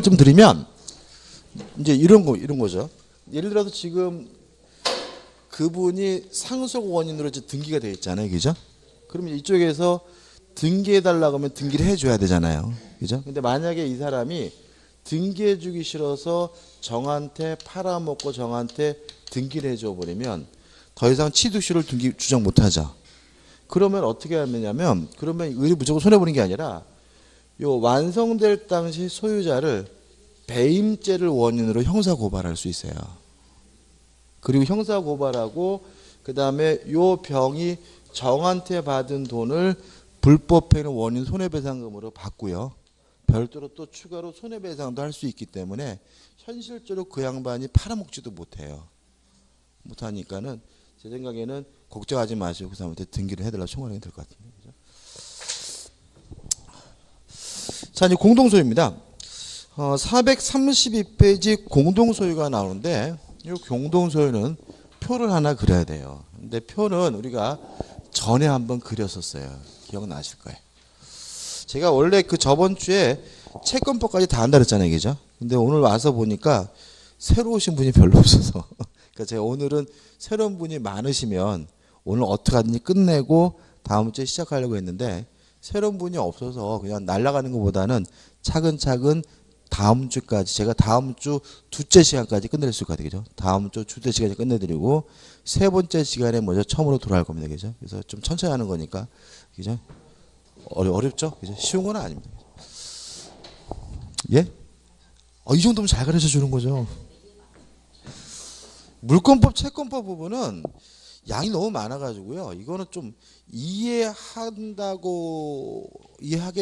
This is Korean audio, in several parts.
좀 드리면 이제 이런 거죠. 예를 들어서 지금 그분이 상속 원인으로 이제 등기가 되어 있잖아요, 그죠? 그러면 이쪽에서 등기해 달라고 하면 등기를 해줘야 되잖아요, 그죠? 근데 만약에 이 사람이 등기해주기 싫어서 정한테 팔아먹고 정한테 등기를 해줘 버리면 더 이상 취득시를 등기 주장 못하죠. 그러면 어떻게 하느냐면 그러면 의리 무조건 손해 보는 게 아니라 요 완성될 당시 소유자를 배임죄를 원인으로 형사 고발할 수 있어요. 그리고 형사 고발하고 그다음에 요 병이 정한테 받은 돈을 불법행위 원인 손해배상금으로 받고요. 별도로 또 추가로 손해배상도 할 수 있기 때문에 현실적으로 그 양반이 팔아먹지도 못해요. 못하니까는 제 생각에는 걱정하지 마시고 그 사람한테 등기를 해달라고 청구하는 게 될 것 같은데. 그죠? 자, 이제 공동소유입니다. 432페이지 공동소유가 나오는데 이 공동소유는 표를 하나 그려야 돼요. 근데 표는 우리가 전에 한번 그렸었어요. 기억나실 거예요. 제가 원래 그 저번 주에 채권법까지 다 한다 그랬잖아요, 그죠? 근데 오늘 와서 보니까 새로 오신 분이 별로 없어서 그러니까 제가 오늘은 새로운 분이 많으시면 오늘 어떻게 하든지 끝내고 다음 주에 시작하려고 했는데 새로운 분이 없어서 그냥 날아가는 것보다는 차근차근 다음 주까지 제가 다음 주 두째 시간까지 끝낼 수 있거든요. 그죠? 다음 주 두째 시간에 끝내드리고 세 번째 시간에 먼저 처음으로 돌아갈 겁니다. 그죠? 그래서 좀 천천히 하는 거니까 그죠? 어렵죠? 그죠? 쉬운 건 아닙니다. 예? 이 정도면 잘 가르쳐 주는 거죠. 물권법, 채권법 부분은 양이 너무 많아가지고요. 이거는 좀 이해하기를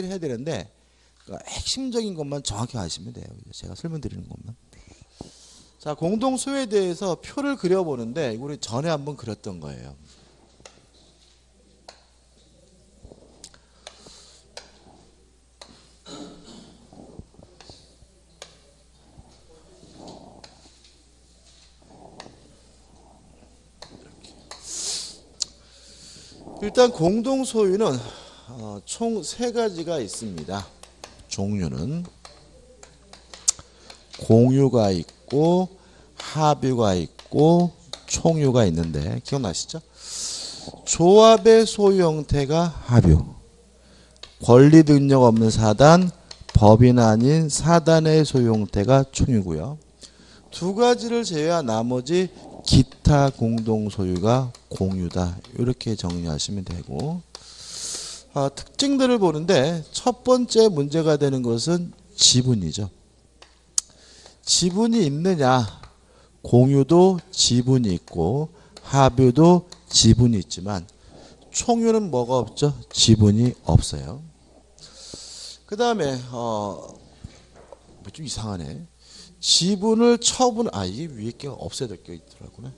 해야 되는데 그러니까 핵심적인 것만 정확히 아시면 돼요. 제가 설명드리는 것만. 자, 공동소유에 대해서 표를 그려보는데 이거는 전에 한번 그렸던 거예요. 일단 공동소유는 총 3가지가 있습니다. 종류는 공유가 있고 합유가 있고 총유가 있는데 기억나시죠? 조합의 소유 형태가 합유, 권리 능력 없는 사단, 법인 아닌 사단의 소유 형태가 총유고요. 2가지를 제외한 나머지 기타 공동소유가 공유다. 이렇게 정리하시면 되고 특징들을 보는데 첫 번째 문제가 되는 것은 지분이죠. 지분이 있느냐. 공유도 지분이 있고 합유도 지분이 있지만 총유는 뭐가 없죠? 지분이 없어요. 그 다음에 좀 이상하네. 지분을 이게 위에 게 없애야 될 게 있더라고요.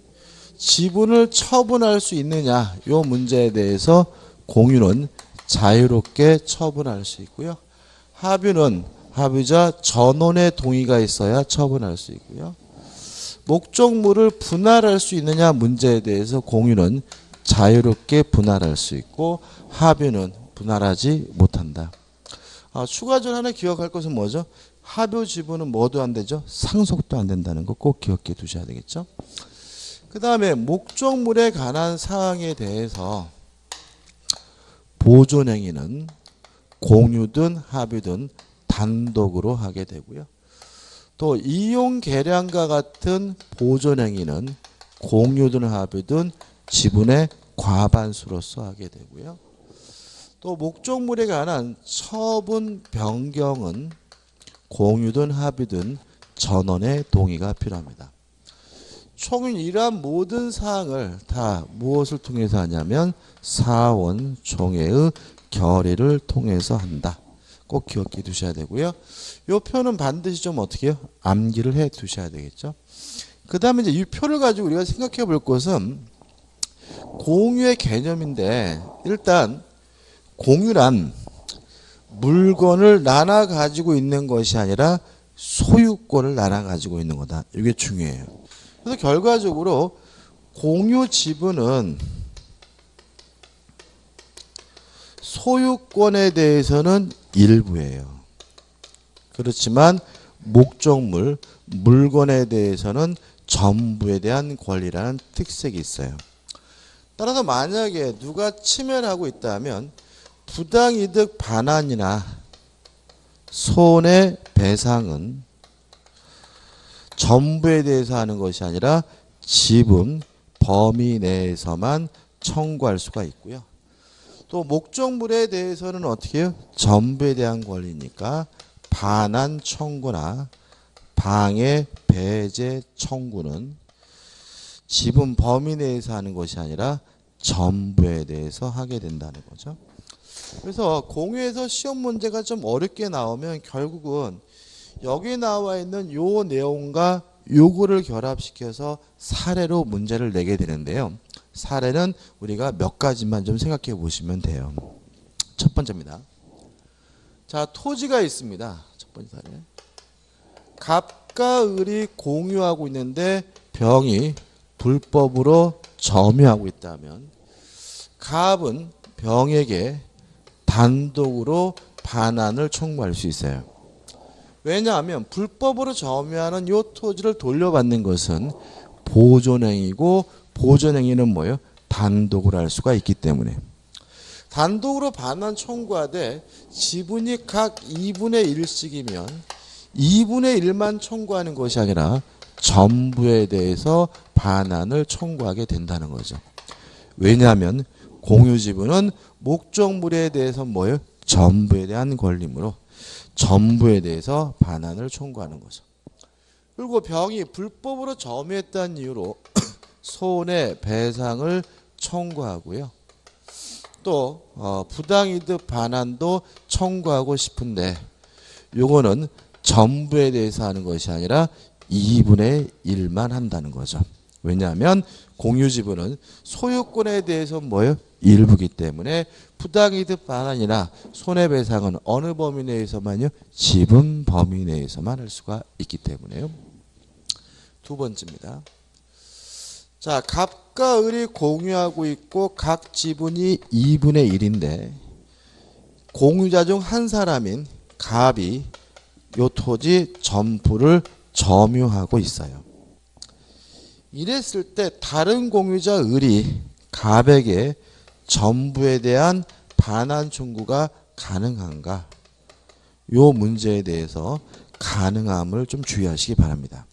지분을 처분할 수 있느냐 이 문제에 대해서 공유는 자유롭게 처분할 수 있고요. 합유는 합유자 전원의 동의가 있어야 처분할 수 있고요. 목적물을 분할할 수 있느냐 문제에 대해서 공유는 자유롭게 분할할 수 있고 합유는 분할하지 못한다. 추가적으로 하나 기억할 것은 뭐죠? 합유 지분은 뭐도 안 되죠? 상속도 안 된다는 거 꼭 기억해 두셔야 되겠죠? 그 다음에 목적물에 관한 사항에 대해서 보존행위는 공유든 합유든 단독으로 하게 되고요. 또 이용 계량과 같은 보존행위는 공유든 합유든 지분의 과반수로서 하게 되고요. 또 목적물에 관한 처분 변경은 공유든 합유든 전원의 동의가 필요합니다. 총은 이러한 모든 사항을 다 무엇을 통해서 하냐면 사원 총회의 결의를 통해서 한다. 꼭 기억해 두셔야 되고요. 이 표는 반드시 좀 어떻게 해요? 암기를 해 두셔야 되겠죠. 그 다음에 이제 이 표를 가지고 우리가 생각해 볼 것은 공유의 개념인데 일단 공유란 물건을 나눠 가지고 있는 것이 아니라 소유권을 나눠 가지고 있는 거다. 이게 중요해요. 그래서 결과적으로 공유 지분은 소유권에 대해서는 일부예요. 그렇지만 목적물, 물건에 대해서는 전부에 대한 권리라는 특색이 있어요. 따라서 만약에 누가 침해하고 있다면 부당이득 반환이나 손해배상은 전부에 대해서 하는 것이 아니라 지분 범위 내에서만 청구할 수가 있고요. 또 목적물에 대해서는 어떻게 해요? 전부에 대한 권리니까 반환 청구나 방해 배제 청구는 지분 범위 내에서 하는 것이 아니라 전부에 대해서 하게 된다는 거죠. 그래서 공유에서 시험 문제가 좀 어렵게 나오면 결국은 여기 나와 있는 요 내용과 요거를 결합시켜서 사례로 문제를 내게 되는데요. 사례는 우리가 몇 가지만 좀 생각해 보시면 돼요. 첫 번째입니다. 자, 토지가 있습니다. 첫 번째 사례. 갑과 을이 공유하고 있는데 병이 불법으로 점유하고 있다면 갑은 병에게 단독으로 반환을 청구할 수 있어요. 왜냐하면 불법으로 점유하는 이 토지를 돌려받는 것은 보존행위고 보존행위는 뭐예요? 단독으로 할 수가 있기 때문에 단독으로 반환 청구하되 지분이 각 2분의 1씩이면 2분의 1만 청구하는 것이 아니라 전부에 대해서 반환을 청구하게 된다는 거죠. 왜냐하면 공유지분은 목적물에 대해서 뭐예요? 전부에 대한 권리므로 전부에 대해서 반환을 청구하는 거죠. 그리고 병이 불법으로 점유했다는 이유로 손해배상을 청구하고요. 또 부당이득 반환도 청구하고 싶은데 요거는 전부에 대해서 하는 것이 아니라 2분의 1만 한다는 거죠. 왜냐하면 공유지분은 소유권에 대해서 뭐예요? 일부기 때문에 부당이득 반환이나 손해배상은 어느 범위 내에서만요? 지분 범위 내에서만 할 수가 있기 때문에요. 두 번째입니다. 자, 갑과 을이 공유하고 있고 각 지분이 2분의 1인데 공유자 중 한 사람인 갑이 요 토지 전부를 점유하고 있어요. 이랬을 때 다른 공유자 을이 갑에게 전부에 대한 반환 청구가 가능한가? 요 문제에 대해서 가능함을 좀 주의하시기 바랍니다.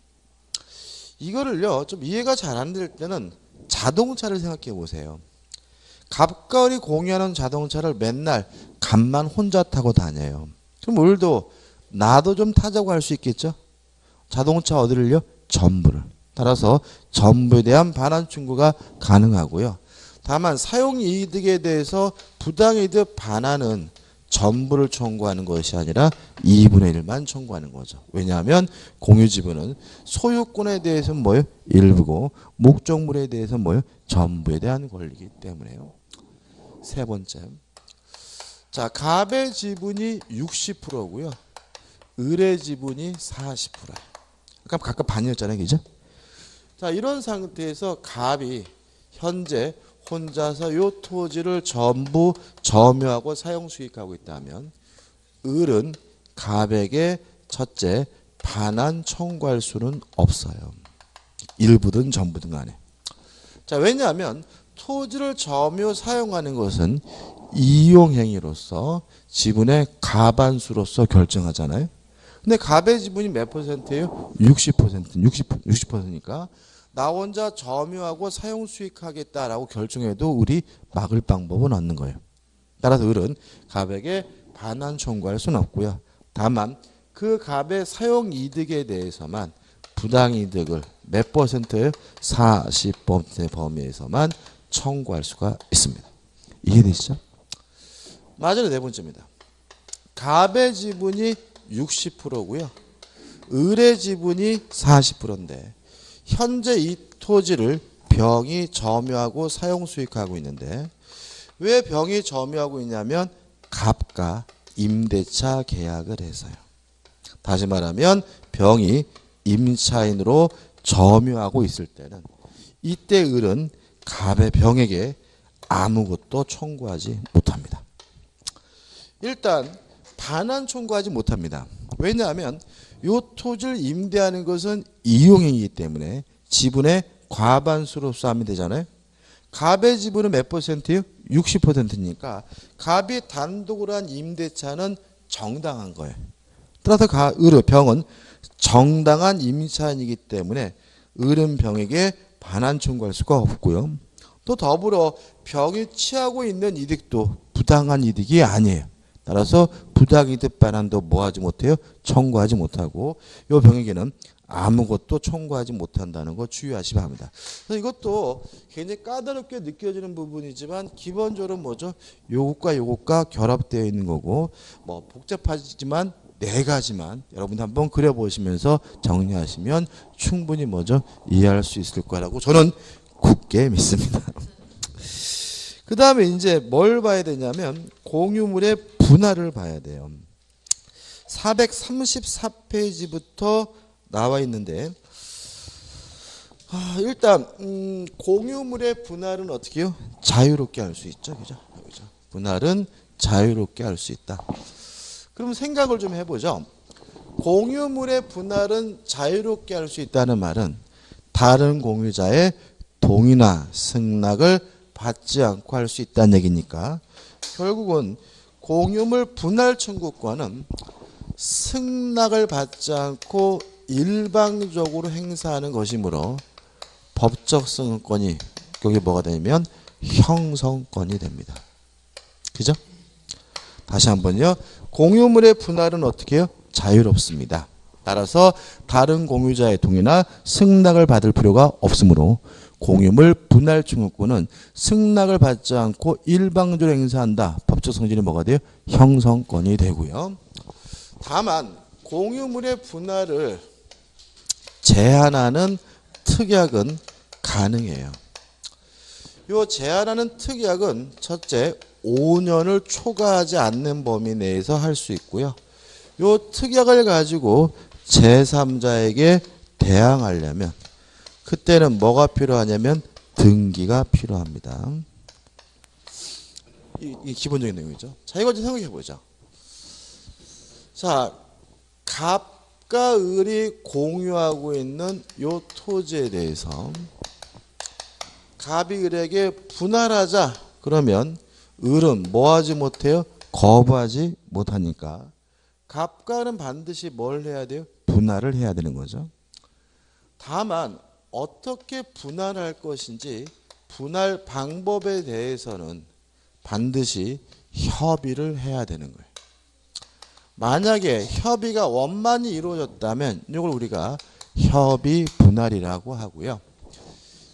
이거를요, 좀 이해가 잘 안 될 때는 자동차를 생각해 보세요. 갑과 을이 공유하는 자동차를 맨날 갑만 혼자 타고 다녀요. 그럼 을도 나도 좀 타자고 할 수 있겠죠? 자동차 어디를요? 전부를. 따라서 전부에 대한 반환 청구가 가능하고요. 다만 사용이득에 대해서 부당이득 반환은 전부를 청구하는 것이 아니라 2분의 1만 청구하는 거죠. 왜냐하면 공유지분은 소유권에 대해서는 뭐예요? 일부고 목적물에 대해서는 뭐예요? 전부에 대한 권리이기 때문에요. 세 번째. 자, 갑의 지분이 60%고요. 을의 지분이 40%예요. 아까 각각 반이었잖아요. 그죠? 자, 이런 상태에서 갑이 현재 혼자서 요 토지를 전부 점유하고 사용 수익하고 있다면 을은 갑에게 첫째 반환 청구할 수는 없어요. 일부든 전부든 간에. 자, 왜냐하면 토지를 점유 사용하는 것은 이용행위로서 지분의 과반수로서 결정하잖아요. 근데 갑의 지분이 몇 퍼센트예요? 60%. 60%니까 나 혼자 점유하고 사용 수익하겠다라고 결정해도 우리 막을 방법은 없는 거예요. 따라서 을은 갑에게 반환 청구할 수는 없고요. 다만 그 갑의 사용 이득에 대해서만 부당이득을 몇 퍼센트예요? 40% 범위에서만 청구할 수가 있습니다. 이해되시죠? 마지막 네 번째입니다. 갑의 지분이 60%고요. 을의 지분이 40%인데 현재 이 토지를 병이 점유하고 사용 수익하고 있는데 왜 병이 점유하고 있냐면 갑과 임대차 계약을 해서요. 다시 말하면 병이 임차인으로 점유하고 있을 때는 이때 을은 갑의 병에게 아무것도 청구하지 못합니다. 일단 반환 청구하지 못합니다. 왜냐하면 요 토지를 임대하는 것은 이용행위이기 때문에 지분의 과반수로서 하면 되잖아요. 갑의 지분은 몇 %예요? 60%니까 갑이 단독으로 한 임대차는 정당한 거예요. 따라서 병은 정당한 임차인이기 때문에 병에게 반환 청구할 수가 없고요. 또 더불어 병이 취하고 있는 이득도 부당한 이득이 아니에요. 따라서 부당이득 반환도 뭐하지 못해요? 청구하지 못하고 이 병에게는 아무것도 청구하지 못한다는 거 주의하시면 합니다. 그래서 이것도 굉장히 까다롭게 느껴지는 부분이지만 기본적으로 뭐죠? 요것과 결합되어 있는 거고 뭐 복잡하지만 네 가지만 여러분들 한번 그려보시면서 정리하시면 충분히 뭐죠? 이해할 수 있을 거라고 저는 굳게 믿습니다. 그 다음에 이제 뭘 봐야 되냐면 공유물의 분할을 봐야 돼요. 434페이지부터 나와 있는데 일단 공유물의 분할은 어떻게 해요? 자유롭게 할 수 있죠. 그죠? 분할은 자유롭게 할 수 있다. 그럼 생각을 좀 해보죠. 공유물의 분할은 자유롭게 할 수 있다는 말은 다른 공유자의 동의나 승낙을 받지 않고 할 수 있다는 얘기니까 결국은 공유물 분할 청구권은 승낙을 받지 않고 일방적으로 행사하는 것이므로 법적 승권이 여기 뭐가 되냐면 형성권이 됩니다. 그죠? 다시 한번요. 공유물의 분할은 어떻게 해요? 자유롭습니다. 따라서 다른 공유자의 동의나 승낙을 받을 필요가 없으므로 공유물 분할 청구권은 승낙을 받지 않고 일방적으로 행사한다. 법적 성질이 뭐가 돼요? 형성권이 되고요. 다만 공유물의 분할을 제한하는 특약은 가능해요. 이 제한하는 특약은 첫째 5년을 초과하지 않는 범위 내에서 할 수 있고요. 이 특약을 가지고 제3자에게 대항하려면 그때는 뭐가 필요하냐면 등기가 필요합니다. 이 기본적인 내용이죠. 자, 이거 좀 생각해 보죠. 자, 갑과 을이 공유하고 있는 이 토지에 대해서 갑이 을에게 분할하자 그러면 을은 뭐하지 못해요? 거부하지 못하니까 갑과 을은 반드시 뭘 해야 돼요? 분할을 해야 되는 거죠. 다만 어떻게 분할할 것인지 분할 방법에 대해서는 반드시 협의를 해야 되는 거예요. 만약에 협의가 원만히 이루어졌다면 이걸 우리가 협의 분할이라고 하고요.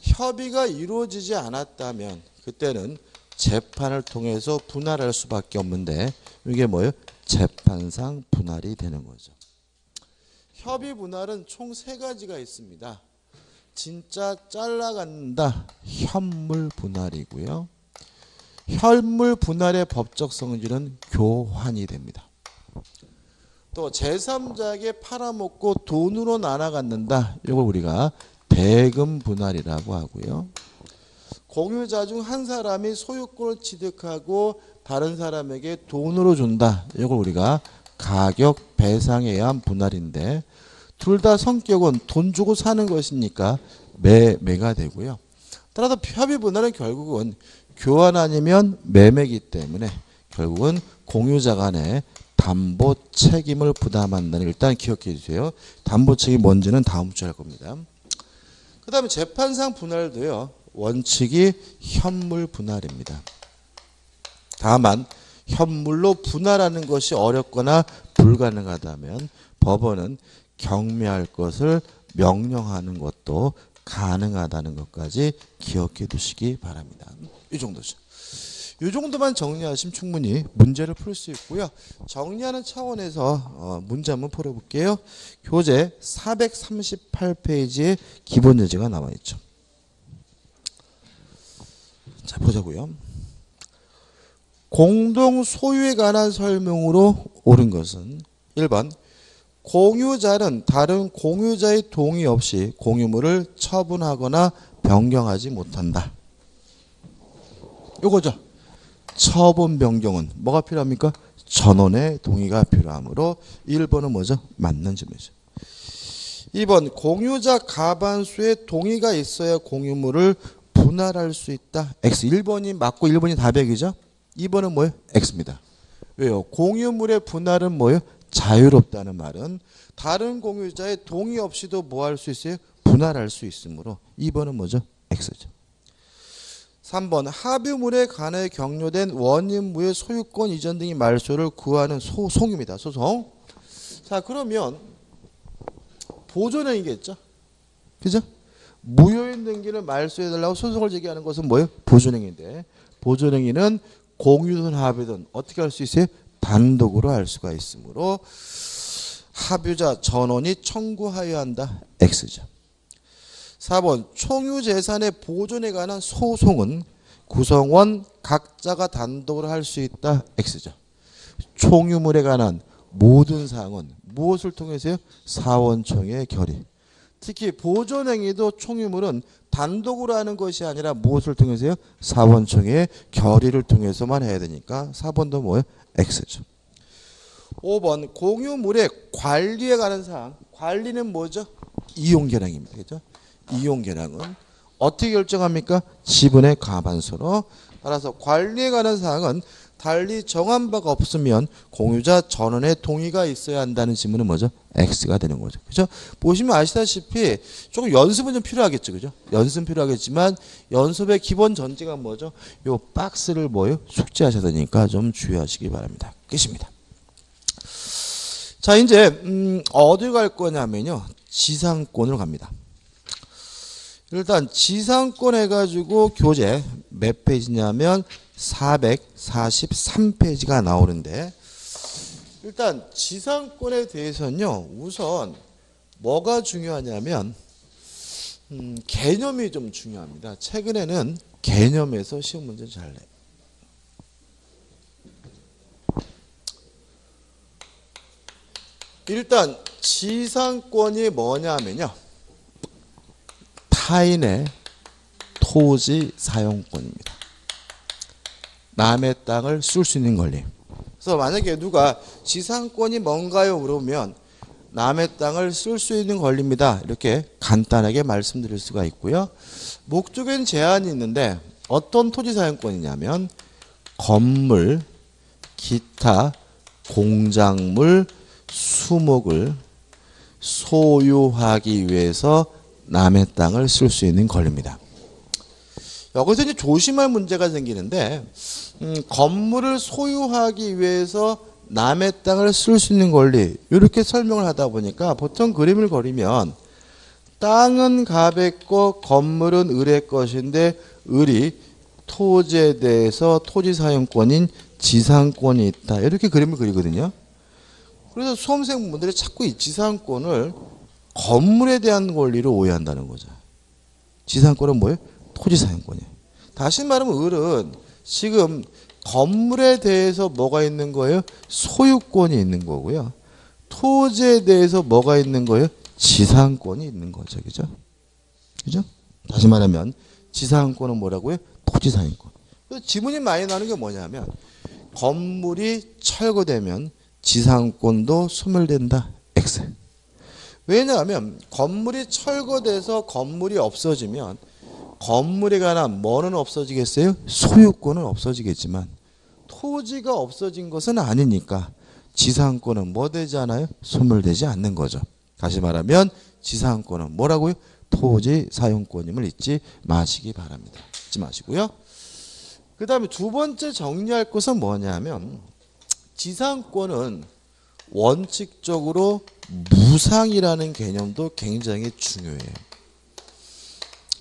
협의가 이루어지지 않았다면 그때는 재판을 통해서 분할할 수밖에 없는데 이게 뭐예요? 재판상 분할이 되는 거죠. 협의 분할은 총 3가지가 있습니다. 진짜 잘라간다. 현물 분할이고요. 현물 분할의 법적 성질은 교환이 됩니다. 또 제3자에게 팔아먹고 돈으로 나눠갖는다. 이걸 우리가 대금 분할이라고 하고요. 공유자 중 한 사람이 소유권을 취득하고 다른 사람에게 돈으로 준다. 이걸 우리가 가격 배상에 의한 분할인데 둘 다 성격은 돈 주고 사는 것이니까 매매가 되고요. 따라서 협의 분할은 결국은 교환 아니면 매매이기 때문에 결국은 공유자 간에 담보 책임을 부담한다는 일단 기억해 주세요. 담보 책임이 뭔지는 다음 주에 할 겁니다. 그 다음에 재판상 분할도요. 원칙이 현물 분할입니다. 다만 현물로 분할하는 것이 어렵거나 불가능하다면 법원은 경매할 것을 명령하는 것도 가능하다는 것까지 기억해 두시기 바랍니다. 이 정도죠. 이 정도만 정리하시면 충분히 문제를 풀 수 있고요. 정리하는 차원에서 문제 한번 풀어볼게요. 교재 438페이지에 기본 예제가 나와 있죠. 자, 보자고요. 공동 소유에 관한 설명으로 옳은 것은 1번 공유자는 다른 공유자의 동의 없이 공유물을 처분하거나 변경하지 못한다. 요거죠. 처분 변경은 뭐가 필요합니까? 전원의 동의가 필요하므로 1번은 뭐죠? 맞는 점이죠. 2번 공유자 과반수의 동의가 있어야 공유물을 분할할 수 있다. X. 1번이 맞고 1번이 답이죠. 2번은 뭐예요? X입니다. 왜요? 공유물의 분할은 뭐예요? 자유롭다는 말은 다른 공유자의 동의 없이도 뭐 할 수 있어요? 분할할 수 있으므로 2번은 뭐죠? X죠. 3번 합유물에 관해 격려된 원인무의 소유권 이전 등의 말소를 구하는 소송입니다. 소송. 자, 그러면 보존행위겠죠. 그죠? 무효인 등기를 말소해달라고 소송을 제기하는 것은 뭐예요? 보존행위인데 보존행위는 공유든 합유든 어떻게 할 수 있어요? 단독으로 할 수가 있으므로 합유자 전원이 청구하여야 한다. X죠. 4번 총유재산의 보존에 관한 소송은 구성원 각자가 단독으로 할 수 있다. X죠. 총유물에 관한 모든 사항은 무엇을 통해서요? 사원총회의 결의. 특히 보존행위도 총유물은 단독으로 하는 것이 아니라 무엇을 통해서요? 사원총회의 결의를 통해서만 해야 되니까 4번도 뭐예요? X죠. 5번 공유물의 관리에 관한 사항. 관리는 뭐죠? 이용계량입니다. 그렇죠? 이용계량은 어떻게 결정합니까? 지분의 과반수로. 따라서 관리에 관한 사항은 달리 정한 바가 없으면 공유자 전원의 동의가 있어야 한다는 지문은 뭐죠? X가 되는 거죠. 그죠? 보시면 아시다시피 조금 연습은 좀 필요하겠죠. 그죠? 연습은 필요하겠지만 연습의 기본 전제가 뭐죠? 요 박스를 뭐요? 숙지하셔야 되니까 좀 주의하시기 바랍니다. 끝입니다. 자, 이제 어디 갈 거냐면요. 지상권으로 갑니다. 일단 지상권 해가지고 교재 몇 페이지냐면 443페이지가 나오는데 일단 지상권에 대해서는요. 우선 뭐가 중요하냐면 개념이 좀 중요합니다. 최근에는 개념에서 시험 문제 잘 내요. 일단 지상권이 뭐냐면요. 타인의 토지 사용권입니다. 남의 땅을 쓸 수 있는 권리. 그래서 만약에 누가 지상권이 뭔가요? 물으면 남의 땅을 쓸 수 있는 권리입니다. 이렇게 간단하게 말씀드릴 수가 있고요. 목적엔 제한이 있는데 어떤 토지 사용권이냐면 건물, 기타, 공작물, 수목을 소유하기 위해서 남의 땅을 쓸 수 있는 권리입니다. 여기서 이제 조심할 문제가 생기는데 건물을 소유하기 위해서 남의 땅을 쓸 수 있는 권리 이렇게 설명을 하다 보니까 보통 그림을 그리면 땅은 갑의 것, 건물은 을의 것인데 을이 토지에 대해서 토지 사용권인 지상권이 있다. 이렇게 그림을 그리거든요. 그래서 수험생분들이 자꾸 이 지상권을 건물에 대한 권리로 오해한다는 거죠. 지상권은 뭐예요? 토지 사용권이에요. 다시 말하면 을은 지금 건물에 대해서 뭐가 있는 거예요? 소유권이 있는 거고요. 토지에 대해서 뭐가 있는 거예요? 지상권이 있는 거죠. 그죠? 그죠? 다시 말하면 지상권은 뭐라고요? 토지 사용권. 그래서 지문이 많이 나는 게 뭐냐면 건물이 철거되면 지상권도 소멸된다. X. 왜냐하면 건물이 철거돼서 건물이 없어지면 건물에 관한 뭐는 없어지겠어요? 소유권은 없어지겠지만 토지가 없어진 것은 아니니까 지상권은 뭐 되지 않아요? 소멸되지 않는 거죠. 다시 말하면 지상권은 뭐라고요? 토지 사용권임을 잊지 마시기 바랍니다. 잊지 마시고요. 그 다음에 두 번째 정리할 것은 뭐냐면 지상권은 원칙적으로 무상이라는 개념도 굉장히 중요해요.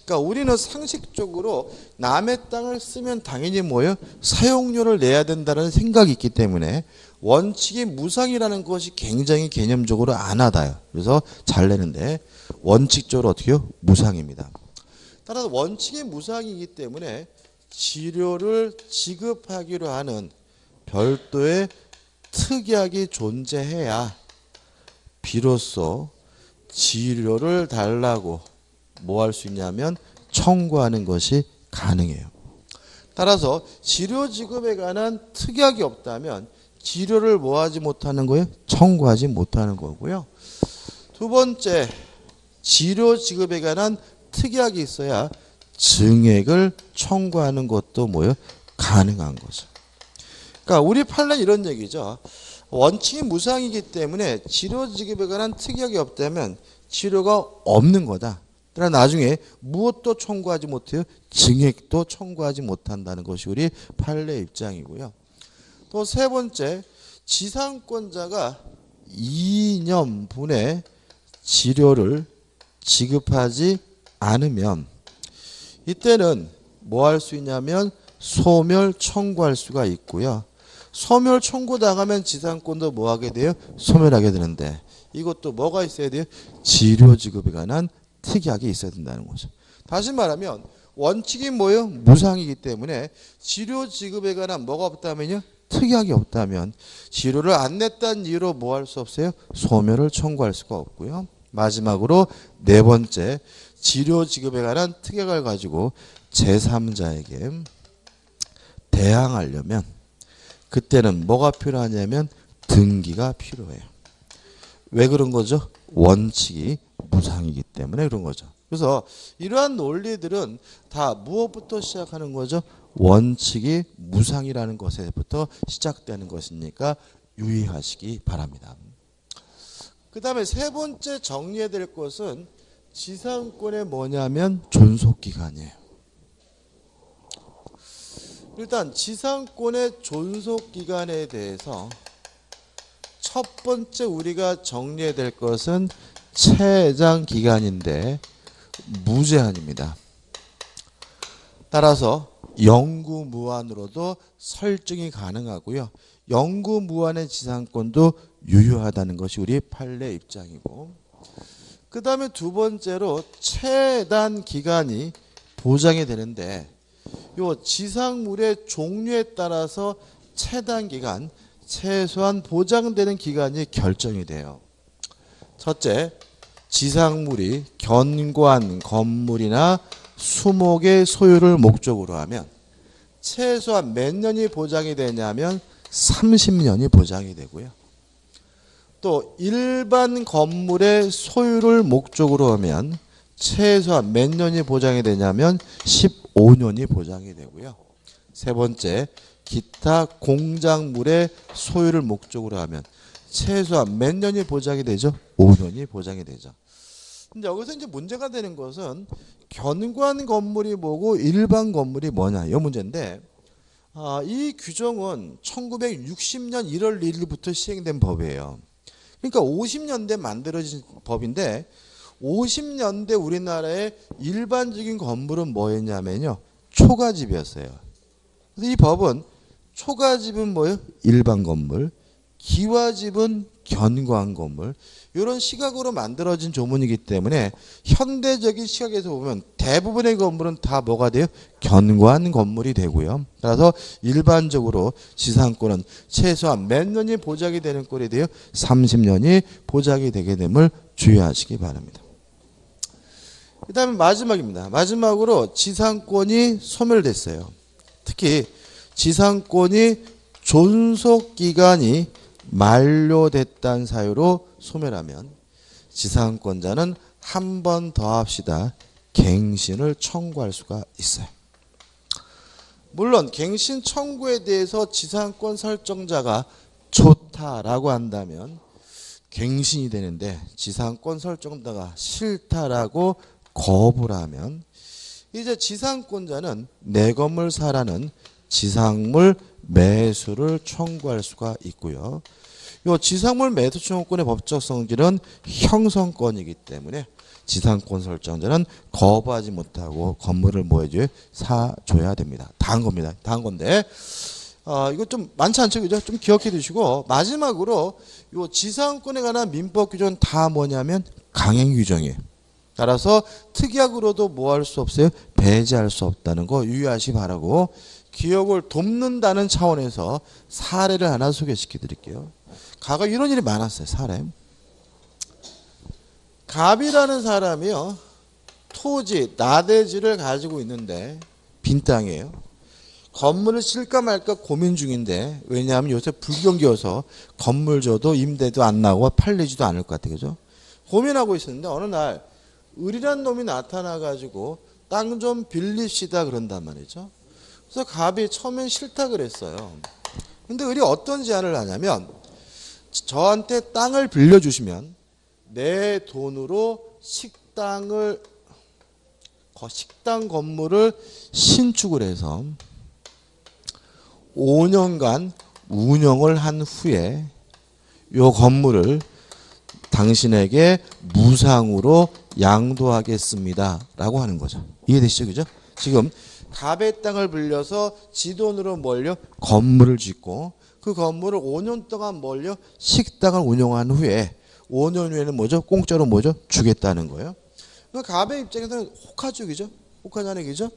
그러니까 우리는 상식적으로 남의 땅을 쓰면 당연히 뭐예요? 사용료를 내야 된다는 생각이 있기 때문에 원칙이 무상이라는 것이 굉장히 개념적으로 안 와닿아요. 그래서 잘 내는데 원칙적으로 어떻게 해요? 무상입니다. 따라서 원칙이 무상이기 때문에 지료를 지급하기로 하는 별도의 특약이 존재해야 비로소 지료를 달라고 뭐 할 수 있냐면 청구하는 것이 가능해요. 따라서 지료 지급에 관한 특약이 없다면 지료를 뭐 하지 못하는 거예요? 청구하지 못하는 거고요. 두 번째 지료 지급에 관한 특약이 있어야 증액을 청구하는 것도 뭐예요? 가능한 거죠. 그러니까 우리 판례는 이런 얘기죠. 원칙이 무상이기 때문에 지료 지급에 관한 특약이 없다면 지료가 없는 거다. 그러나 나중에 무엇도 청구하지 못해요? 증액도 청구하지 못한다는 것이 우리 판례 입장이고요. 또 세 번째, 지상권자가 2년분의 지료를 지급하지 않으면 이때는 뭐 할 수 있냐면 소멸 청구할 수가 있고요. 소멸 청구 당하면 지상권도 뭐 하게 돼요? 소멸하게 되는데 이것도 뭐가 있어야 돼요? 지료 지급에 관한 특약이 있어야 된다는 거죠. 다시 말하면 원칙이 뭐예요? 무상이기 때문에 지료 지급에 관한 뭐가 없다면요? 특약이 없다면 지료를 안 냈다는 이유로 뭐 할 수 없어요? 소멸을 청구할 수가 없고요. 마지막으로 네 번째, 지료 지급에 관한 특약을 가지고 제3자에게 대항하려면 그때는 뭐가 필요하냐면 등기가 필요해요. 왜 그런 거죠? 원칙이 무상이기 때문에 그런 거죠. 그래서 이러한 논리들은 다 무엇부터 시작하는 거죠? 원칙이 무상이라는 것에부터 시작되는 것이니까 유의하시기 바랍니다. 그 다음에 세 번째 정리해야 될 것은 지상권의 뭐냐면 존속기간이에요. 일단 지상권의 존속기간에 대해서 첫 번째 우리가 정리해야 될 것은 채장기간인데 무제한입니다. 따라서 영구무한으로도 설정이 가능하고요. 영구무한의 지상권도 유효하다는 것이 우리 판례 입장이고, 그 다음에 두 번째로 최단 기간이 보장이 되는데 요 지상물의 종류에 따라서 최단 기간, 최소한 보장되는 기간이 결정이 돼요. 첫째, 지상물이 견고한 건물이나 수목의 소유를 목적으로 하면 최소한 몇 년이 보장이 되냐면 30년이 보장이 되고요. 또 일반 건물의 소유를 목적으로 하면 최소한 몇 년이 보장이 되냐면 15년이 보장이 되고요. 세 번째, 기타 공작물의 소유를 목적으로 하면 최소한 몇 년이 보장이 되죠? 5년이 보장이 되죠. 근데 여기서 이제 문제가 되는 것은 견고한 건물이 뭐고 일반 건물이 뭐냐 이 문제인데, 이 규정은 1960년 1월 1일부터 시행된 법이에요. 그러니까 50년대 만들어진 법인데 50년대 우리나라의 일반적인 건물은 뭐였냐면요, 초가집이었어요. 그래서 이 법은 초가집은 뭐예요? 일반 건물, 기와집은 견고한 건물, 이런 시각으로 만들어진 조문이기 때문에 현대적인 시각에서 보면 대부분의 건물은 다 뭐가 돼요? 견고한 건물이 되고요. 따라서 일반적으로 지상권은 최소한 몇 년이 보장이 되는 꼴이 돼요? 30년이 보장이 되게 됨을 주의하시기 바랍니다. 그 다음에 마지막입니다. 마지막으로 지상권이 소멸됐어요. 특히 지상권이 존속기간이 만료됐다는 사유로 소멸하면 지상권자는 한 번 더 합시다, 갱신을 청구할 수가 있어요. 물론 갱신 청구에 대해서 지상권 설정자가 좋다라고 한다면 갱신이 되는데, 지상권 설정자가 싫다라고 거부를 하면 이제 지상권자는 내 건물 사라는 지상물 매수를 청구할 수가 있고요. 이 지상물 매수 청구권의 법적 성질은 형성권이기 때문에 지상권 설정자는 거부하지 못하고 건물을 뭐 해줘요? 사줘야 됩니다. 다 한 겁니다. 다 한 건데 이거 좀 많지 않죠, 그죠? 좀 기억해 두시고, 마지막으로 이 지상권에 관한 민법 규정은 다 뭐냐면 강행 규정이에요. 따라서 특약으로도 뭐 할 수 없어요? 배제할 수 없다는 거 유의하시 바라고, 기억을 돕는다는 차원에서 사례를 하나 소개시켜 드릴게요. 과거 이런 일이 많았어요. 사례. 갑이라는 사람이요, 토지, 나대지를 가지고 있는데 빈 땅이에요. 건물을 칠까 말까 고민 중인데, 왜냐하면 요새 불경기여서 건물 줘도 임대도 안 나고 팔리지도 않을 것 같아요. 그죠? 고민하고 있었는데 어느 날 을이란 놈이 나타나가지고 땅 좀 빌립시다 그런단 말이죠. 그래서 갑이 처음엔 싫다 그랬어요. 근데 을이 어떤 제안을 하냐면 저한테 땅을 빌려주시면 내 돈으로 식당 건물을 신축을 해서 5년간 운영을 한 후에 이 건물을 당신에게 무상으로 양도하겠습니다 라고 하는 거죠. 이해되시죠? 그죠? 지금 갑의 땅을 빌려서 지 돈으로 뭘요? 건물을 짓고 그 건물을 5년 동안 뭘요? 식당을 운영한 후에 5년 후에는 뭐죠? 공짜로 뭐죠? 주겠다는 거예요. 그러니까 갑의 입장에서는 혹하죠. 그죠? 혹하잖아요. 그죠?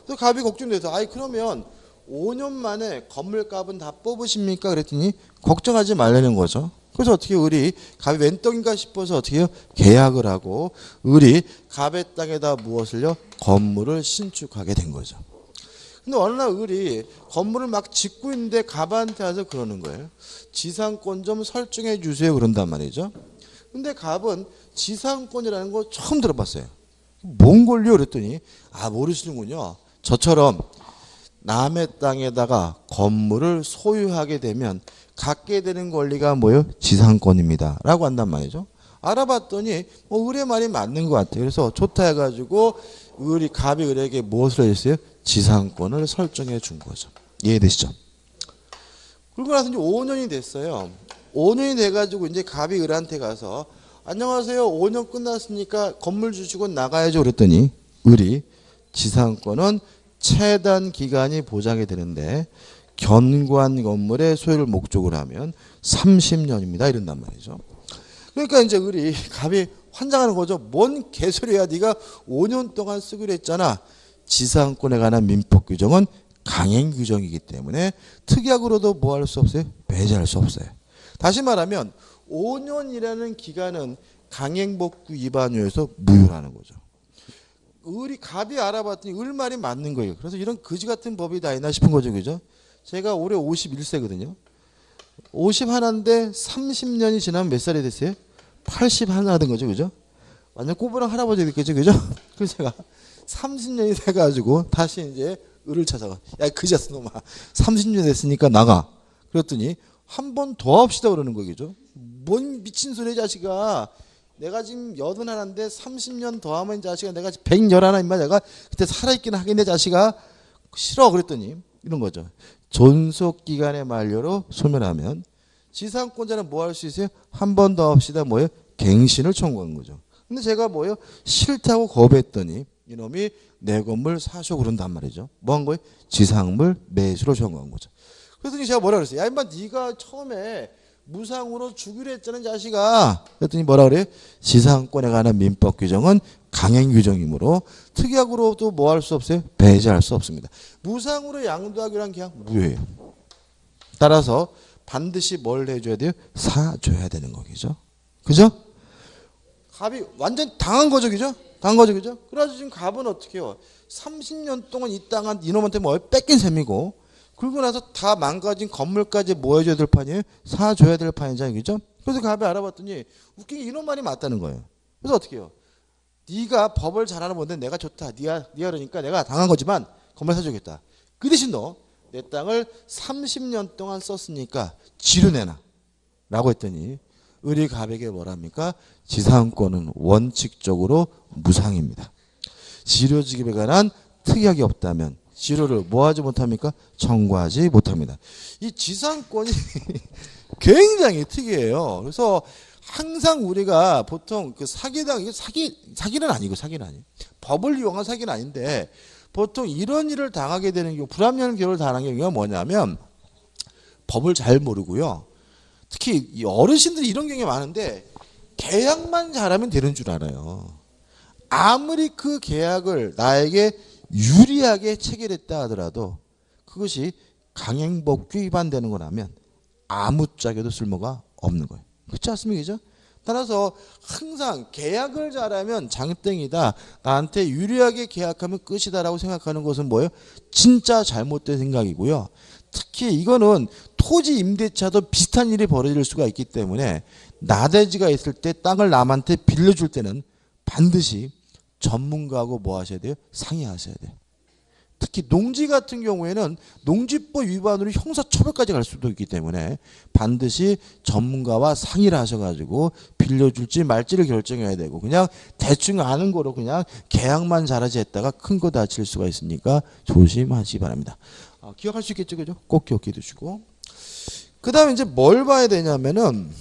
그래서 갑이 걱정돼서 아이 그러면 5년 만에 건물값은 다 뽑으십니까? 그랬더니 걱정하지 말라는 거죠. 그래서 어떻게 을이 갑이 웬 떡인가 싶어서 어떻게 해요? 계약을 하고 을이 갑의 땅에다 무엇을요? 건물을 신축하게 된 거죠. 근데 어느 날 을이 건물을 막 짓고 있는데 갑한테 와서 그러는 거예요. 지상권 좀 설정해 주세요. 그런단 말이죠. 근데 갑은 지상권이라는 거 처음 들어봤어요. 뭔 권리요? 그랬더니 모르시는군요. 저처럼 남의 땅에다가 건물을 소유하게 되면 갖게 되는 권리가 뭐예요? 지상권입니다 라고 한단 말이죠. 알아봤더니 을의 말이 맞는 것 같아요. 그래서 좋다 해가지고 갑이 을에게 무엇을 했어요? 지상권을 설정해 준 거죠. 이해되시죠? 그러고 나서 이제 5년이 됐어요. 5년이 돼가지고 이제 갑이 을한테 가서 안녕하세요. 5년 끝났으니까 건물 주시고 나가야죠. 그랬더니 을이 지상권은 최단 기간이 보장이 되는데 견고한 건물의 소유를 목적으로 하면 30년입니다. 이런단 말이죠. 그러니까 이제 을이 갑이 환장하는 거죠. 뭔 개소리야. 네가 5년 동안 쓰기로 했잖아. 지상권에 관한 민법 규정은 강행 규정이기 때문에 특약으로도 뭐 할 수 없어요? 배제할 수 없어요. 다시 말하면 5년이라는 기간은 강행법규 위반유에서 무효라는 거죠. 을이 갑이 알아봤더니 을 말이 맞는 거예요. 그래서 이런 거지 같은 법이 다 있나 싶은 거죠. 그죠? 제가 올해 51세거든요. 51인데 30년이 지나면 몇 살이 됐어요? 81 된 거죠. 그죠? 완전 꼬부랑 할아버지 됐겠죠. 그죠? 그래서 제가 30년이 돼가지고 다시 이제 을을 찾아가. 야, 그지 같은 놈아. 30년 됐으니까 나가. 그랬더니 한 번 더 합시다 그러는 거겠죠. 뭔 미친 소리 자식아. 내가 지금 81인데 30년 더 하면 자식아 내가 111 임마 내가 그때 살아있긴 하겠네 자식아. 싫어 그랬더니 이런 거죠. 존속기간의 만료로 소멸하면 지상권자는 뭐 할 수 있어요? 한 번 더 합시다 뭐예요? 갱신을 청구한 거죠. 근데 제가 뭐예요? 싫다고 거부했더니 이놈이 내 건물 사쇼 그런단 말이죠. 뭐 한 거예요? 지상물 매수로 청구한 거죠. 그랬더니 제가 뭐라 그랬어요? 야 임마 네가 처음에 무상으로 주기로 했잖아 자식아. 그랬더니 뭐라 그래요? 지상권에 관한 민법 규정은 강행 규정이므로 특약으로도 뭐 할 수 없어요? 배제할 수 없습니다. 무상으로 양도하기로 한 계약 무효예요. 따라서 반드시 뭘 해줘야 돼요? 사줘야 되는 거겠죠. 그죠? 갑이 완전 당한 거죠. 그죠? 당한 거죠. 그죠? 그래서 지금 갑은 어떻게 해요? 30년 동안 이 땅한 이놈한테 뭐 뺏긴 셈이고 그러고 나서 다 망가진 건물까지 뭐 해줘야 될 판이에요? 사줘야 될 판이잖아요. 그죠? 그래서 갑이 알아봤더니 웃기게 이놈 말이 맞다는 거예요. 그래서 어떻게 해요? 네가 법을 잘 알아보는데 내가 좋다. 네가 그러니까 내가 당한 거지만 건물 사주겠다. 그 대신 너 내 땅을 30년 동안 썼으니까 지로 내놔. 라고 했더니 을이 갑에게 뭐랍니까? 지상권은 원칙적으로 무상입니다. 지료지급에 관한 특약이 없다면 지료를 뭐 하지 못합니까? 청구하지 못합니다. 이 지상권이 굉장히 특이해요. 그래서 항상 우리가 보통 그 사기는 아니고 법을 이용한 사기는 아닌데 보통 이런 일을 당하게 되는 경우 불합리한 결을 당하는 경우가 뭐냐면 법을 잘 모르고요. 특히 이 어르신들이 이런 경우가 많은데 계약만 잘하면 되는 줄 알아요. 아무리 그 계약을 나에게 유리하게 체결했다 하더라도 그것이 강행법규 위반되는 거라면 아무짝에도 쓸모가 없는 거예요. 그렇지 않습니까? 그죠? 따라서 항상 계약을 잘하면 장땡이다. 나한테 유리하게 계약하면 끝이다라고 생각하는 것은 뭐예요? 진짜 잘못된 생각이고요. 특히 이거는 토지 임대차도 비슷한 일이 벌어질 수가 있기 때문에 나대지가 있을 때 땅을 남한테 빌려줄 때는 반드시 전문가하고 뭐 하셔야 돼요? 상의하셔야 돼요. 특히 농지 같은 경우에는 농지법 위반으로 형사처벌까지 갈 수도 있기 때문에 반드시 전문가와 상의를 하셔가지고 빌려줄지 말지를 결정해야 되고, 그냥 대충 아는 거로 그냥 계약만 잘하지 했다가 큰 거 다칠 수가 있으니까 조심하시기 바랍니다. 기억할 수 있겠죠, 그죠? 꼭 기억해 두시고. 그 다음에 이제 뭘 봐야 되냐면은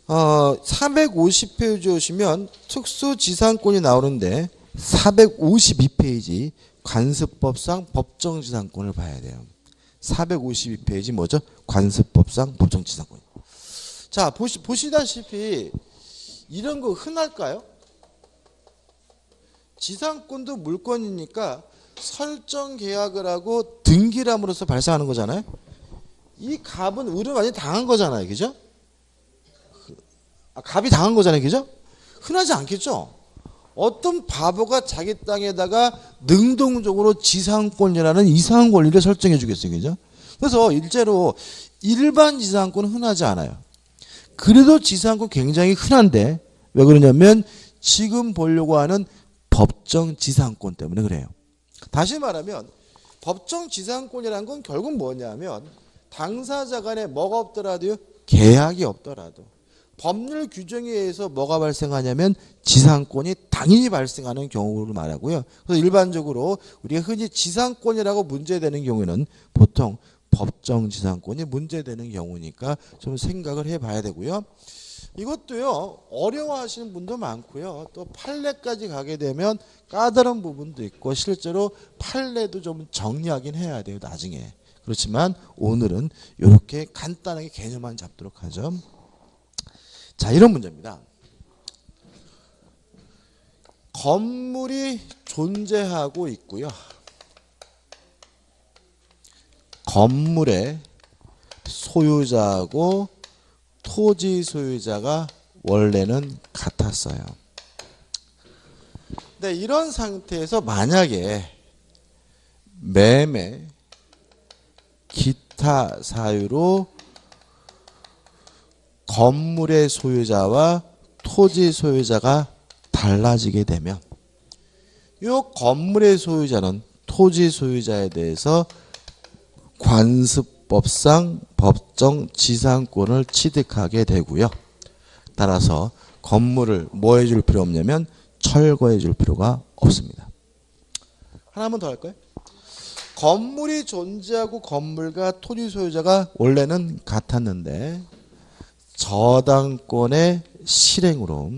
450페이지 오시면 특수지상권이 나오는데 452페이지 관습법상 법정지상권을 봐야 돼요. 452페이지 뭐죠? 관습법상 법정지상권. 자, 보시다시피 이런 거 흔할까요? 지상권도 물권이니까 설정 계약을 하고 등기람으로써 발생하는 거잖아요. 이 갑은 을은 완전히 당한 거잖아요. 그죠? 갑이 당한 거잖아요. 그죠? 흔하지 않겠죠? 어떤 바보가 자기 땅에다가 능동적으로 지상권이라는 이상한 권리를 설정해 주겠어요. 그죠? 그래서 일제로 일반 지상권은 흔하지 않아요. 그래도 지상권 굉장히 흔한데 왜 그러냐면 지금 보려고 하는 법정 지상권 때문에 그래요. 다시 말하면 법정 지상권이라는 건 결국 뭐냐면 당사자 간에 뭐가 없더라도요. 계약이 없더라도 법률 규정에 의해서 뭐가 발생하냐면 지상권이 당연히 발생하는 경우를 말하고요. 그래서 일반적으로 우리가 흔히 지상권이라고 문제되는 경우에는 보통 법정 지상권이 문제되는 경우니까 좀 생각을 해봐야 되고요. 이것도요 어려워하시는 분도 많고요. 또 판례까지 가게 되면 까다로운 부분도 있고 실제로 판례도 좀 정리하긴 해야 돼요 나중에. 그렇지만 오늘은 이렇게 간단하게 개념만 잡도록 하죠. 자, 이런 문제입니다. 건물이 존재하고 있고요. 건물의 소유자하고 토지 소유자가 원래는 같았어요. 근데 이런 상태에서 만약에 매매, 기타 사유로 건물의 소유자와 토지 소유자가 달라지게 되면 이 건물의 소유자는 토지 소유자에 대해서 관습법상 법정 지상권을 취득하게 되고요. 따라서 건물을 뭐 해줄 필요 없냐면 철거해 줄 필요가 없습니다. 하나만 더 할까요? 건물이 존재하고 건물과 토지 소유자가 원래는 같았는데 저당권의 실행으로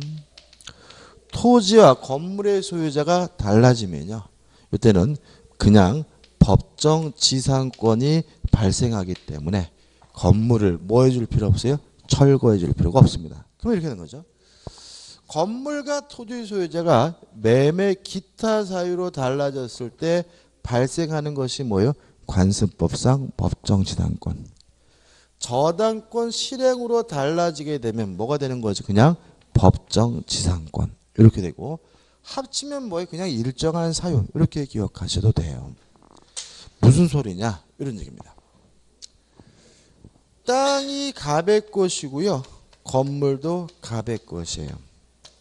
토지와 건물의 소유자가 달라지면요. 이때는 그냥 법정 지상권이 발생하기 때문에 건물을 뭐 해줄 필요 없어요? 철거해 줄 필요가 없습니다. 그럼 이렇게 되는 거죠. 건물과 토지 소유자가 매매 기타 사유로 달라졌을 때 발생하는 것이 뭐예요? 관습법상 법정 지상권. 저당권 실행으로 달라지게 되면 뭐가 되는 거지? 그냥 법정 지상권. 이렇게 되고 합치면 뭐예요? 그냥 일정한 사유. 이렇게 기억하셔도 돼요. 무슨 소리냐? 이런 얘기입니다. 땅이 갑의 것이고요. 건물도 갑의 것이에요.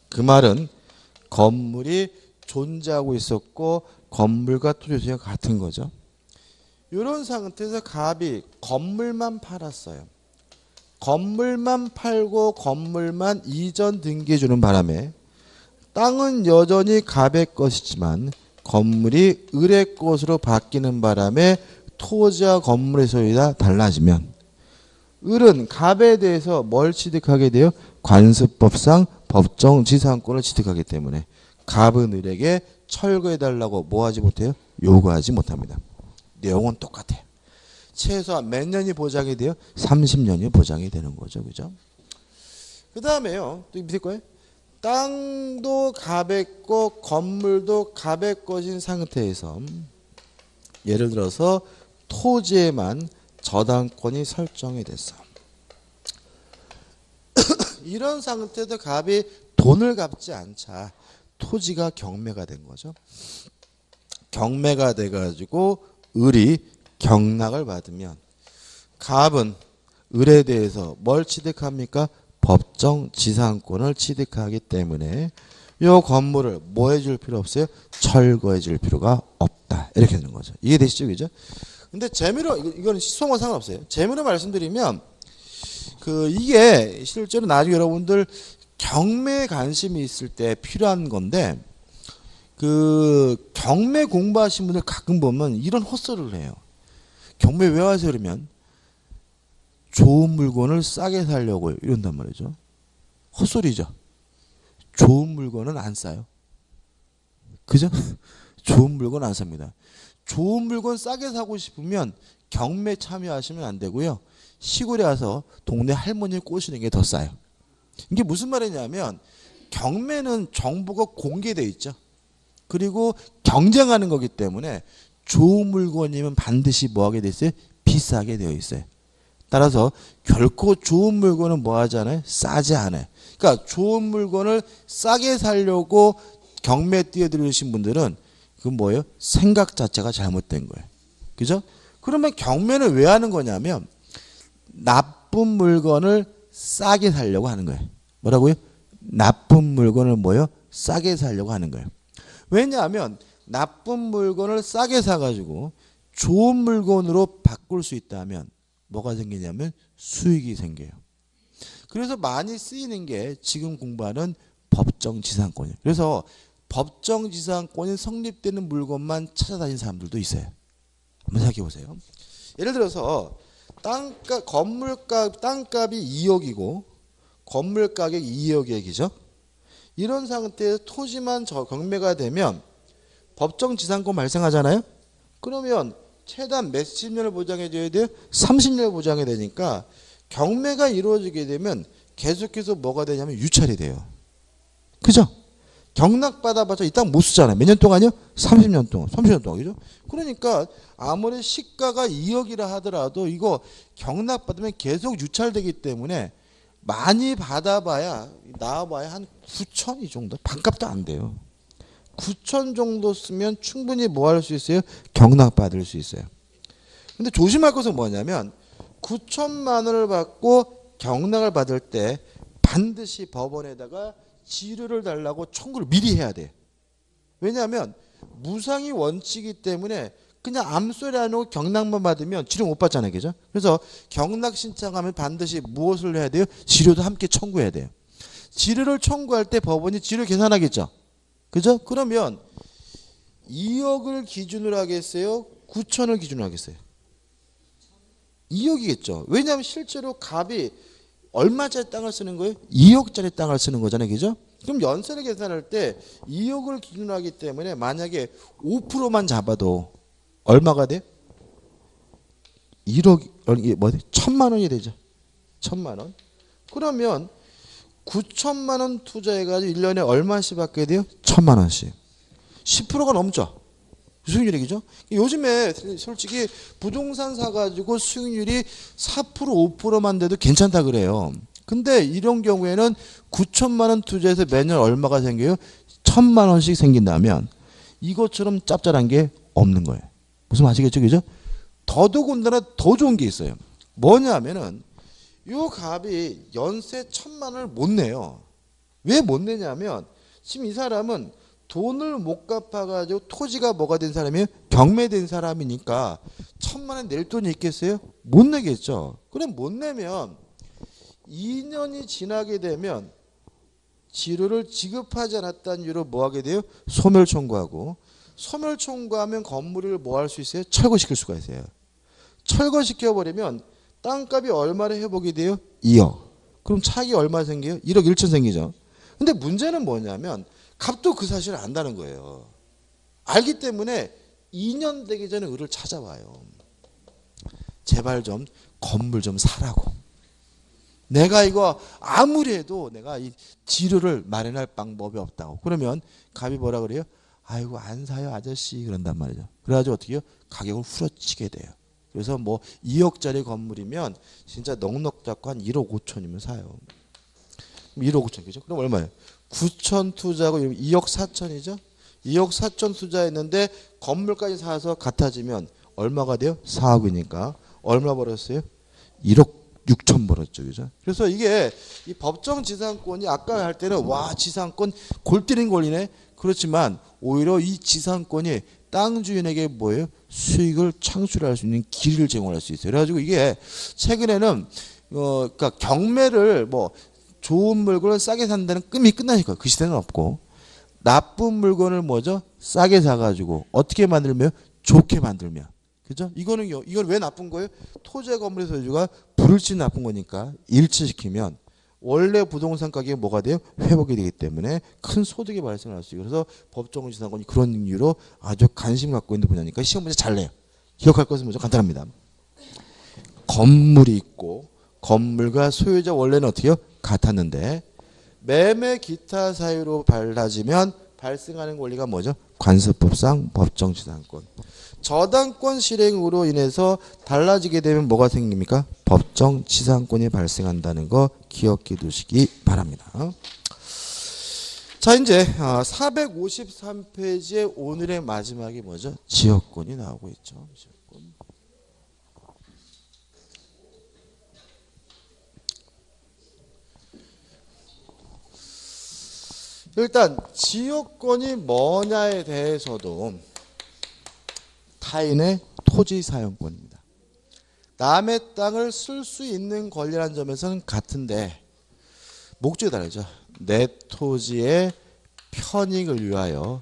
그 말은 건물이 존재하고 있었고 건물과 토지 소유가 같은 거죠. 이런 상태에서 갑이 건물만 팔았어요. 건물만 팔고 건물만 이전 등기해 주는 바람에 땅은 여전히 갑의 것이지만 건물이 을의 것으로 바뀌는 바람에 토지와 건물의 소유가 달라지면 을은 갑에 대해서 뭘 취득하게 돼요? 관습법상 법정 지상권을 취득하기 때문에 갑은 을에게 철거해달라고 뭐 하지 못해요? 요구하지 못합니다. 내용은 똑같아요. 최소한 몇 년이 보장이 돼요? 30년이 보장이 되는 거죠. 그죠? 그 다음에요. 또 밑에 거예요. 땅도 갑의 것, 건물도 갑의 것인 상태에서 예를 들어서 토지에만 저당권이 설정이 됐어. 이런 상태에서 갑이 돈을 갚지 않자 토지가 경매가 된 거죠. 경매가 돼가지고 을이 경락을 받으면 갑은 을에 대해서 뭘 취득합니까? 법정 지상권을 취득하기 때문에 요 건물을 뭐 해줄 필요 없어요? 철거해 줄 필요가 없다. 이렇게 되는 거죠. 이해되시죠? 그죠? 근데 재미로, 이건 시소와 상관없어요. 재미로 말씀드리면, 이게 실제로 나중에 여러분들 경매 관심이 있을 때 필요한 건데, 경매 공부하신 분들 가끔 보면 이런 헛소리를 해요. 경매 왜 하세요? 그러면 좋은 물건을 싸게 살려고요. 이런단 말이죠. 헛소리죠. 좋은 물건은 안 싸요. 그죠? 좋은 물건 안 삽니다. 좋은 물건 싸게 사고 싶으면 경매 참여하시면 안 되고요. 시골에 와서 동네 할머니 꼬시는 게 더 싸요. 이게 무슨 말이냐면 경매는 정보가 공개되어 있죠. 그리고 경쟁하는 거기 때문에 좋은 물건이면 반드시 뭐 하게 돼 있어요? 비싸게 되어 있어요. 따라서 결코 좋은 물건은 뭐 하잖아요? 싸지 않아요. 그러니까 좋은 물건을 싸게 사려고 경매에 뛰어들으신 분들은 그건 뭐예요? 생각 자체가 잘못된 거예요. 그죠? 그러면 경매는 왜 하는 거냐면 나쁜 물건을 싸게 사려고 하는 거예요. 뭐라고요? 나쁜 물건을 뭐예요? 싸게 사려고 하는 거예요. 왜냐하면 나쁜 물건을 싸게 사가지고 좋은 물건으로 바꿀 수 있다면 뭐가 생기냐면 수익이 생겨요. 그래서 많이 쓰이는 게 지금 공부하는 법정지상권이에요. 그래서 법정지상권이 성립되는 물건만 찾아다니는 사람들도 있어요. 한번 생각해 보세요. 예를 들어서 건물값, 땅값이 2억이고 건물 가격이 2억이죠. 이런 상태에서 토지만 경매가 되면 법정지상권 발생하잖아요. 그러면 최단 몇십 년을 보장해 줘야 돼요? 30년을 보장해야 되니까 경매가 이루어지게 되면 계속해서 뭐가 되냐면 유찰이 돼요. 그죠? 경락받아봤자 이 땅 못 쓰잖아요. 몇 년 동안요? 30년 동안. 30년 동안. 그죠? 그러니까 아무리 시가가 2억이라 하더라도 이거 경락받으면 계속 유찰되기 때문에 많이 받아봐야 나와봐야 한 9천 이 정도. 반값도 안 돼요. 9천 정도 쓰면 충분히 뭐 할 수 있어요? 경락받을 수 있어요. 근데 조심할 것은 뭐냐면 9천만 원을 받고 경락을 받을 때 반드시 법원에다가 지료를 달라고 청구를 미리 해야 돼. 왜냐하면 무상이 원칙이기 때문에 그냥 암소리 안 하고 경락만 받으면 지료 못 받잖아요. 그죠? 그래서 경락 신청하면 반드시 무엇을 해야 돼요? 지료도 함께 청구해야 돼요. 지료를 청구할 때 법원이 지료 계산하겠죠. 그죠? 그러면 2억을 기준으로 하겠어요? 9천을 기준으로 하겠어요? 2억이겠죠. 왜냐하면 실제로 갑이 얼마짜리 땅을 쓰는 거예요? 2억짜리 땅을 쓰는 거잖아요. 그죠? 그럼 연세를 계산할 때 2억을 기준으로 하기 때문에 만약에 5%만 잡아도 얼마가 돼? 1억, 이게 뭐지? 1,000만 원이 되죠. 1,000만 원. 그러면 9천만 원 투자해가지고 1년에 얼마씩 받게 돼요? 1,000만 원씩. 10%가 넘죠. 수익률이죠. 요즘에 솔직히 부동산 사가지고 수익률이 4% 5%만 돼도 괜찮다 그래요. 근데 이런 경우에는 9천만 원 투자해서 매년 얼마가 생겨요? 1,000만 원씩 생긴다면 이것처럼 짭짤한 게 없는 거예요. 무슨 아시겠죠? 그죠? 더더군다나 더 좋은 게 있어요. 뭐냐면은 요 갑이 연세 1,000만 원을 못 내요. 왜 못 내냐면 지금 이 사람은 돈을 못 갚아가지고 토지가 뭐가 된 사람이에요? 경매된 사람이니까 1,000만 원 낼 돈이 있겠어요? 못 내겠죠. 그럼 못 내면 2년이 지나게 되면 지료를 지급하지 않았다는 이유로 뭐 하게 돼요? 소멸 청구하고 소멸 청구하면 건물을 뭐 할 수 있어요? 철거시킬 수가 있어요. 철거시켜버리면 땅값이 얼마를 회복이 돼요? 2억. 그럼 차익이 얼마 생겨요? 1억 1천 생기죠. 근데 문제는 뭐냐면 값도 그 사실을 안다는 거예요. 알기 때문에 2년 되기 전에 을을 찾아와요. 제발 좀 건물 좀 사라고. 내가 이거 아무리 해도 내가 이 지료를 마련할 방법이 없다고. 그러면 갑이 뭐라 그래요? 아이고 안 사요 아저씨 그런단 말이죠. 그래가지고 어떻게 해요? 가격을 후려치게 돼요. 그래서 뭐 2억짜리 건물이면 진짜 넉넉 잡고 한 1억 5천이면 사요. 1억 5천 그죠? 그럼 얼마예요? 9천 투자하고 2억 4천이죠? 2억 4천 투자했는데 건물까지 사서 같아지면 얼마가 돼요? 4억이니까 얼마 벌었어요? 1억 6천 벌었죠, 그죠? 그래서 이게 이 법정 지상권이 아까 할 때는 와 지상권 골 때린 권리네. 그렇지만 오히려 이 지상권이 땅 주인에게 뭐예요? 수익을 창출할 수 있는 길을 제공할 수 있어요. 그래가지고 이게 최근에는 그러니까 경매를 뭐 좋은 물건을 싸게 산다는 끔이 끝나니까 그 시대는 없고 나쁜 물건을 뭐죠? 싸게 사가지고 어떻게 만들면 좋게 만들면 그죠? 이건 왜 나쁜 거예요? 토지와 건물의 소유주가 불을 치 나쁜 거니까 일치시키면 원래 부동산 가격이 뭐가 돼요? 회복이 되기 때문에 큰 소득이 발생할 수 있고 그래서 법정지상권이 그런 이유로 아주 관심 갖고 있는 분야니까 시험 문제 잘 내요. 기억할 것은 먼저 간단합니다. 건물이 있고 건물과 소유자 원래는 어떻게 해요? 같았는데 매매 기타 사유로 달라지면 발생하는 권리가 뭐죠? 관습법상 법정지상권. 저당권 실행으로 인해서 달라지게 되면 뭐가 생깁니까? 법정지상권이 발생한다는 거 기억해 두시기 바랍니다. 자 이제 453페이지의 오늘의 마지막이 뭐죠? 지역권이 나오고 있죠. 지역권. 일단 지역권이 뭐냐에 대해서도 타인의 토지 사용권입니다. 남의 땅을 쓸 수 있는 권리라는 점에서는 같은데 목적이 다르죠. 내 토지의 편익을 위하여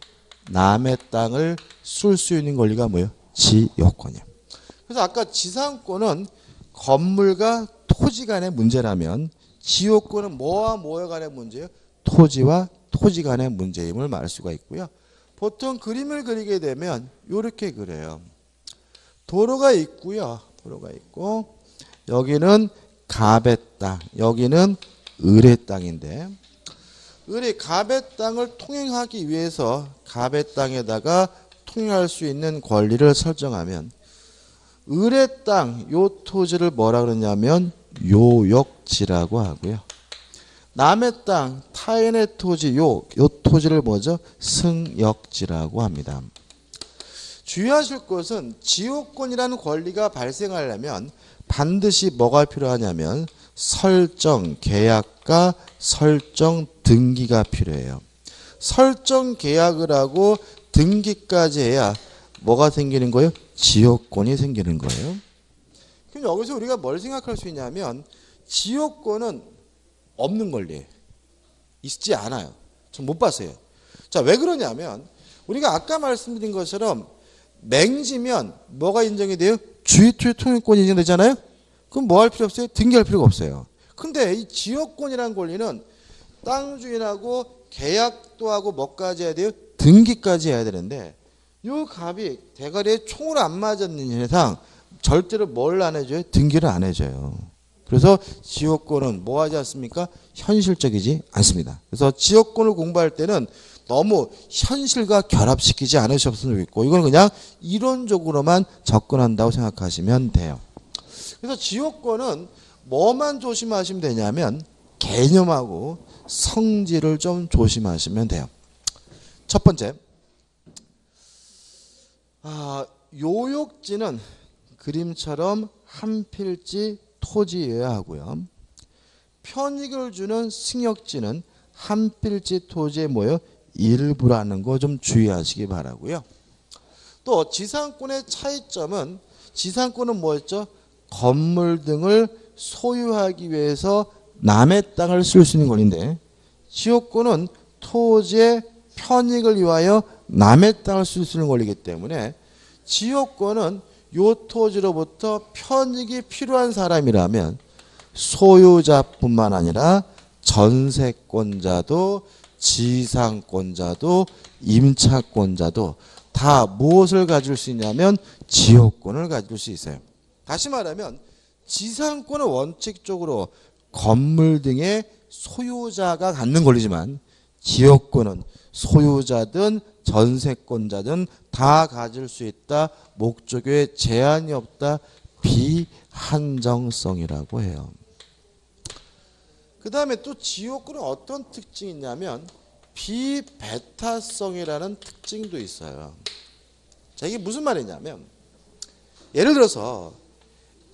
남의 땅을 쓸 수 있는 권리가 뭐예요? 지역권이에요. 그래서 아까 지상권은 건물과 토지 간의 문제라면 지역권은 뭐와 뭐에 관의 문제예요? 토지와 토지 간의 문제임을 말할 수가 있고요. 보통 그림을 그리게 되면 이렇게 그려요. 도로가 있고요. 도로가 있고 여기는 갑의 땅, 여기는 을의 땅인데 갑의 땅을 통행하기 위해서 갑의 땅에다가 통행할 수 있는 권리를 설정하면 을의 땅, 요 토지를 뭐라 그러냐면 요역지라고 하고요. 남의 땅, 타인의 토지, 요 토지를 뭐죠? 승역지라고 합니다. 주의하실 것은 지역권이라는 권리가 발생하려면 반드시 뭐가 필요하냐면 설정 계약과 설정 등기가 필요해요. 설정 계약을 하고 등기까지 해야 뭐가 생기는 거예요? 지역권이 생기는 거예요. 그럼 여기서 우리가 뭘 생각할 수 있냐면 지역권은 없는 권리예요. 있지 않아요. 전 못 봤어요. 자, 왜 그러냐면 우리가 아까 말씀드린 것처럼 맹지면 뭐가 인정이 돼요? 주의투의 통행권이 인정되잖아요. 그럼 뭐 할 필요 없어요? 등기할 필요가 없어요. 근데 이 지역권이라는 권리는 땅 주인하고 계약도 하고 뭐까지 해야 돼요? 등기까지 해야 되는데 요 갑이 대가리에 총을 안 맞았는 이상 절대로 뭘 안 해줘요? 등기를 안 해줘요. 그래서 지역권은 뭐 하지 않습니까? 현실적이지 않습니다. 그래서 지역권을 공부할 때는 너무 현실과 결합시키지 않으셨으면 좋겠고 이건 그냥 이론적으로만 접근한다고 생각하시면 돼요. 그래서 지역권은 뭐만 조심하시면 되냐면 개념하고 성질을 좀 조심하시면 돼요. 첫 번째, 요역지는 그림처럼 한 필지 토지여야 하고요. 편익을 주는 승역지는 한 필지 토지의 뭐예요? 일부라는 거 좀 주의하시기 바라고요. 또 지상권의 차이점은 지상권은 뭐였죠? 건물 등을 소유하기 위해서 남의 땅을 쓸 수 있는 권리인데 지역권은 토지의 편익을 위하여 남의 땅을 쓸 수 있는 권리이기 때문에 지역권은 요 토지로부터 편익이 필요한 사람이라면 소유자뿐만 아니라 전세권자도 지상권자도 임차권자도 다 무엇을 가질 수 있냐면 지역권을 가질 수 있어요. 다시 말하면 지상권은 원칙적으로 건물 등의 소유자가 갖는 권리지만 지역권은 소유자든 전세권자든 다 가질 수 있다. 목적에 제한이 없다. 비한정성이라고 해요. 그 다음에 또 지역권은 어떤 특징이 있냐면 비배타성이라는 특징도 있어요. 자, 이게 무슨 말이냐면 예를 들어서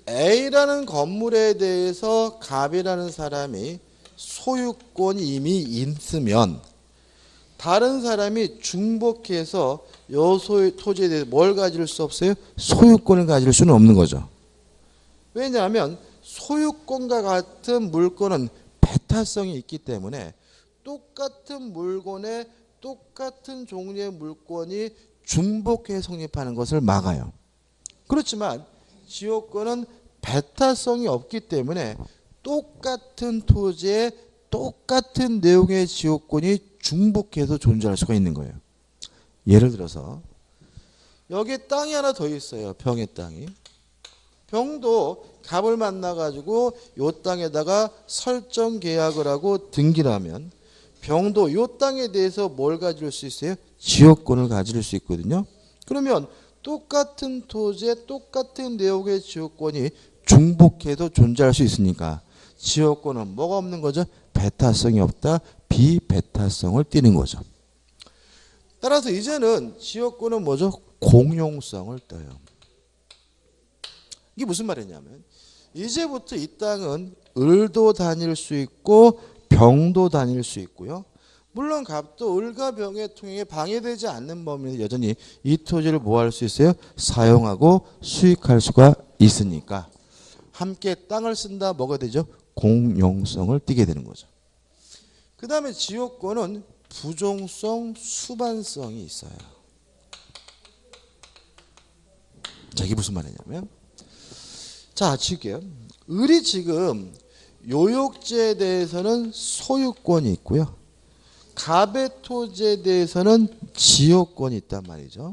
A라는 건물에 대해서 갑이라는 사람이 소유권이 이미 있으면 다른 사람이 중복해서 요 토지에 대해서 뭘 가질 수 없어요? 소유권을 가질 수는 없는 거죠. 왜냐하면 소유권과 같은 물건은 배타성이 있기 때문에 똑같은 물건에 똑같은 종류의 물건이 중복해 성립하는 것을 막아요. 그렇지만 지역권은 배타성이 없기 때문에 똑같은 토지에 똑같은 내용의 지역권이 중복해서 존재할 수가 있는 거예요. 예를 들어서 여기 땅이 하나 더 있어요. 병의 땅이. 병도 갑을 만나가지고 요 땅에다가 설정 계약을 하고 등기를 하면 병도 요 땅에 대해서 뭘 가질 수 있어요? 지역권을 가질 수 있거든요. 그러면 똑같은 토지에 똑같은 내용의 지역권이 중복해도 존재할 수 있으니까 지역권은 뭐가 없는 거죠? 배타성이 없다. 비배타성을 띠는 거죠. 따라서 이제는 지역권은 뭐죠? 공용성을 떠요. 이게 무슨 말이냐면 이제부터 이 땅은 을도 다닐 수 있고 병도 다닐 수 있고요. 물론 갑도 을과 병의 통행에 방해되지 않는 범위에서 여전히 이 토지를 뭐 할 수 있어요? 사용하고 수익할 수가 있으니까 함께 땅을 쓴다 뭐가 되죠? 공용성을 띠게 되는 거죠. 그 다음에 지역권은 부종성, 수반성이 있어요. 자, 이게 무슨 말이냐면 자, 지금 을이 지금 요역지에 대해서는 소유권이 있고요. 갑의 토지에 대해서는 지역권이 있단 말이죠.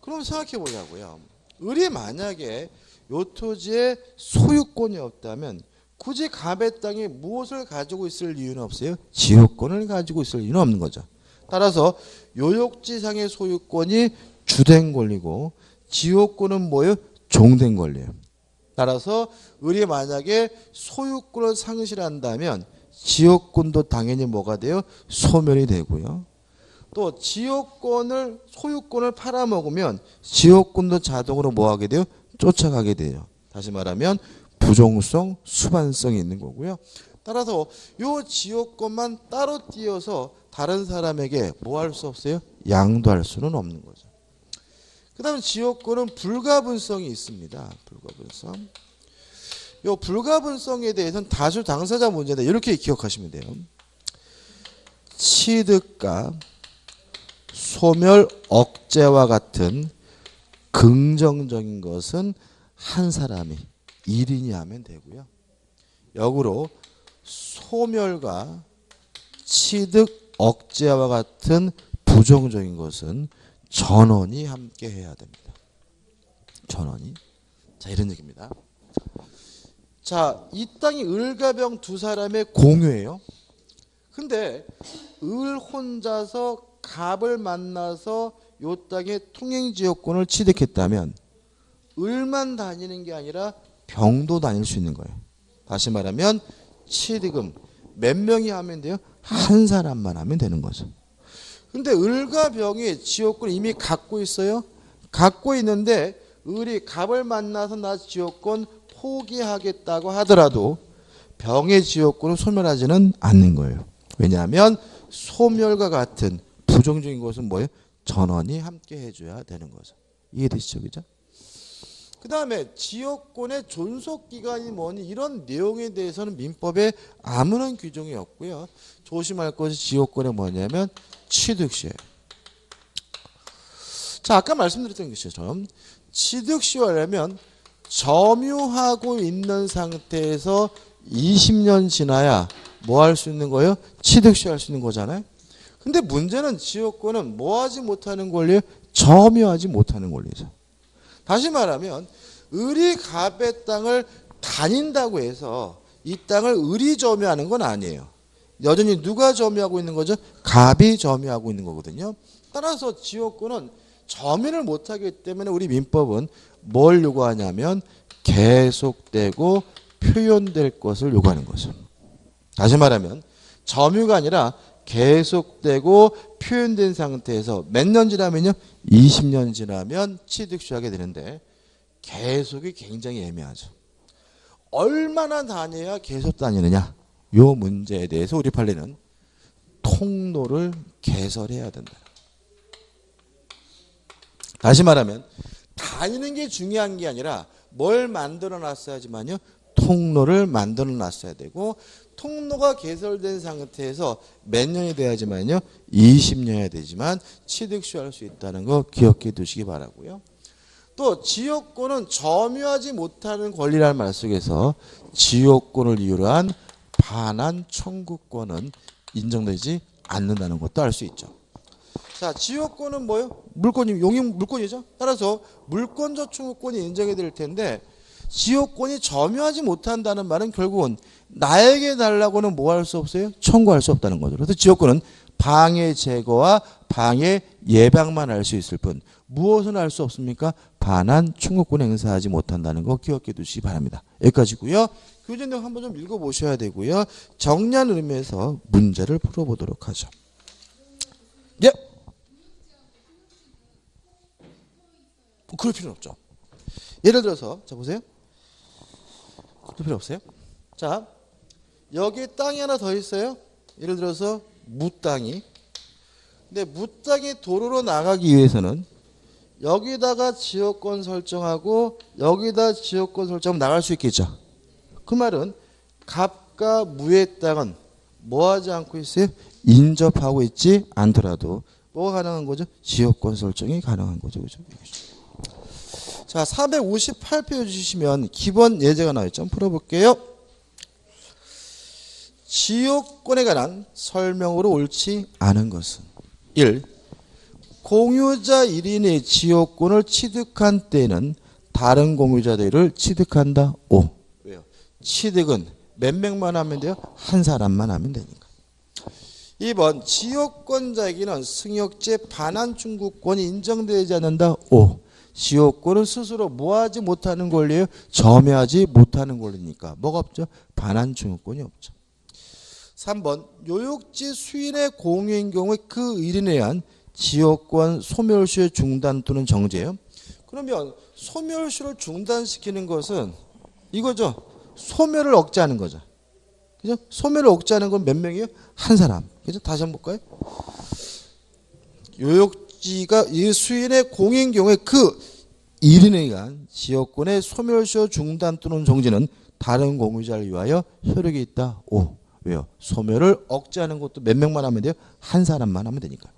그럼 생각해 보자고요. 을이 만약에 요 토지에 소유권이 없다면 굳이 갑의 땅에 무엇을 가지고 있을 이유는 없어요? 지역권을 가지고 있을 이유는 없는 거죠. 따라서 요역지상의 소유권이 주된 권리고 지역권은 뭐예요? 종된 권리예요. 따라서 을이 만약에 소유권을 상실한다면 지역권도 당연히 뭐가 돼요? 소멸이 되고요. 또 지역권을 소유권을 팔아먹으면 지역권도 자동으로 뭐하게 돼요? 쫓아가게 돼요. 다시 말하면 부종성, 수반성이 있는 거고요. 따라서 이 지역권만 따로 띄어서 다른 사람에게 뭐 할 수 없어요? 양도할 수는 없는 거죠. 그 다음 지역권은 불가분성이 있습니다. 불가분성. 이 불가분성에 대해서는 다수 당사자 문제다. 이렇게 기억하시면 돼요. 취득과 소멸 억제와 같은 긍정적인 것은 한 사람이 1인이 하면 되고요. 역으로 소멸과 취득 억제와 같은 부정적인 것은 전원이 함께 해야 됩니다. 전원이. 자, 이런 얘기입니다. 자, 이 땅이 을과 병 두 사람의 공유예요. 근데 을 혼자서 갑을 만나서 요 땅의 통행지역권을 취득했다면 을만 다니는 게 아니라 병도 다닐 수 있는 거예요. 다시 말하면 취득은 몇 명이 하면 돼요? 한 사람만 하면 되는 거죠. 근데 을과 병이 지역권을 이미 갖고 있어요. 갖고 있는데 을이 갑을 만나서 나 지역권 포기하겠다고 하더라도 병의 지역권은 소멸하지는 않는 거예요. 왜냐하면 소멸과 같은 부정적인 것은 뭐예요? 전원이 함께 해줘야 되는 거죠. 이해되시죠? 그죠? 그 다음에 지역권의 존속기간이 뭐니 이런 내용에 대해서는 민법에 아무런 규정이 없고요. 조심할 것이 지역권에 뭐냐면 취득시효예요. 자, 아까 말씀드렸던 것처럼 취득시효하려면 점유하고 있는 상태에서 20년 지나야 뭐 할 수 있는 거예요? 취득시효할 수 있는 거잖아요. 근데 문제는 지역권은 뭐 하지 못하는 권리예요? 점유하지 못하는 권리죠. 다시 말하면 을이 갑의 땅을 다닌다고 해서 이 땅을 을이 점유하는 건 아니에요. 여전히 누가 점유하고 있는 거죠? 갑이 점유하고 있는 거거든요. 따라서 지역권은 점유를 못하기 때문에 우리 민법은 뭘 요구하냐면 계속되고 표현될 것을 요구하는 거죠. 다시 말하면 점유가 아니라 계속되고 표현된 상태에서 몇 년 지나면요? 20년 지나면 취득시효하게 되는데 계속이 굉장히 애매하죠. 얼마나 다녀야 계속 다니느냐? 요 문제에 대해서 우리 판례는 통로를 개설해야 된다. 다시 말하면 다니는 게 중요한 게 아니라 뭘 만들어 놨어야지만요. 통로를 만들어 놨어야 되고 통로가 개설된 상태에서 몇 년이 돼야지만요. 20년이 되지만 취득 시효할 수 있다는 거 기억해 두시기 바라고요. 또 지역권은 점유하지 못하는 권리라는 말 속에서 지역권을 이유로 한 반환 청구권은 인정되지 않는다는 것도 알 수 있죠. 자, 지역권은 뭐예요? 물권이 용익 물권이죠. 따라서 물권적 청구권이 인정이 될 텐데 지역권이 점유하지 못한다는 말은 결국은 나에게 달라고는 뭐 할 수 없어요? 청구할 수 없다는 거죠. 그래서 지역권은 방해 제거와 방해 예방만 할 수 있을 뿐 무엇은 할 수 없습니까? 반환 청구권 행사하지 못한다는 거 기억해 두시기 바랍니다. 여기까지고요. 교재 내용 한번 좀 읽어보셔야 되고요. 정리한 의미에서 문제를 풀어보도록 하죠. 예. 그럴 필요는 없죠. 예를 들어서 자 보세요. 그럴 필요 없어요. 자 여기 땅이 하나 더 있어요. 예를 들어서 무땅이. 근데 무땅이 도로로 나가기 위해서는 여기다가 지역권 설정하고 여기다 지역권 설정하면 나갈 수 있겠죠. 그 말은 갑과 무의 땅은 뭐 하지 않고 있어요? 인접하고 있지 않더라도 뭐가 가능한 거죠? 지역권 설정이 가능한 거죠. 그죠? 자, 458페이지 주시면 기본 예제가 나와 있죠. 풀어볼게요. 지역권에 관한 설명으로 옳지 않은 것은 1. 공유자 1인의 지역권을 취득한 때는 다른 공유자들을 취득한다. 5. 왜요? 취득은 몇 명만 하면 돼요? 한 사람만 하면 되니까. 2번 지역권자에게는 승역제 반환 청구권이 인정되지 않는다. 5. 지역권은 스스로 뭐하지 못하는 권리예요? 점유하지 못하는 권리니까 뭐가 없죠? 반환 청구권이 없죠. 3번 요역지 수인의 공유인 경우에 그 1인에 의한 지역권 소멸시효 중단 또는 정지예요. 그러면 소멸시효를 중단시키는 것은 이거죠. 소멸을 억제하는 거죠. 그죠? 소멸을 억제하는 건 몇 명이에요? 한 사람. 그죠? 다시 한번 볼까요? 요역지가 이 수인의 공인 경우에 그 1인에 의한 지역권의 소멸시효 중단 또는 정지는 다른 공유자를 위하여 효력이 있다. 5. 왜요? 소멸을 억제하는 것도 몇 명만 하면 돼요? 한 사람만 하면 되니까.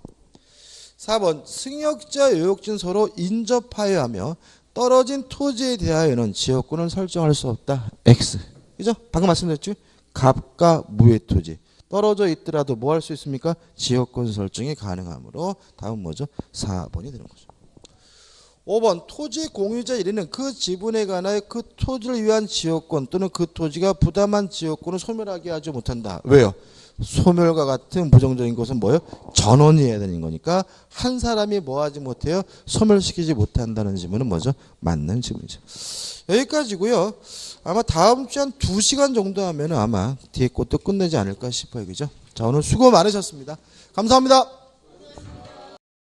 4번 승역자 요역지는 서로 인접하여야 하며 떨어진 토지에 대하여는 지역권을 설정할 수 없다. X. 그죠? 방금 말씀드렸죠? 갑과 무의 토지. 떨어져 있더라도 뭐 할 수 있습니까? 지역권 설정이 가능하므로 다음 뭐죠? 4번이 되는 거죠. 5번 토지 공유자 1인은 그 지분에 관하여 그 토지를 위한 지역권 또는 그 토지가 부담한 지역권을 소멸하게 하지 못한다. 왜요? 소멸과 같은 부정적인 것은 뭐예요? 전원이 해야 되는 거니까 한 사람이 뭐 하지 못해요? 소멸시키지 못한다는 질문은 뭐죠? 맞는 질문이죠. 여기까지고요. 아마 다음 주에 한 2시간 정도 하면 아마 뒤에 것도 끝내지 않을까 싶어요. 그죠? 자, 오늘 수고 많으셨습니다. 감사합니다.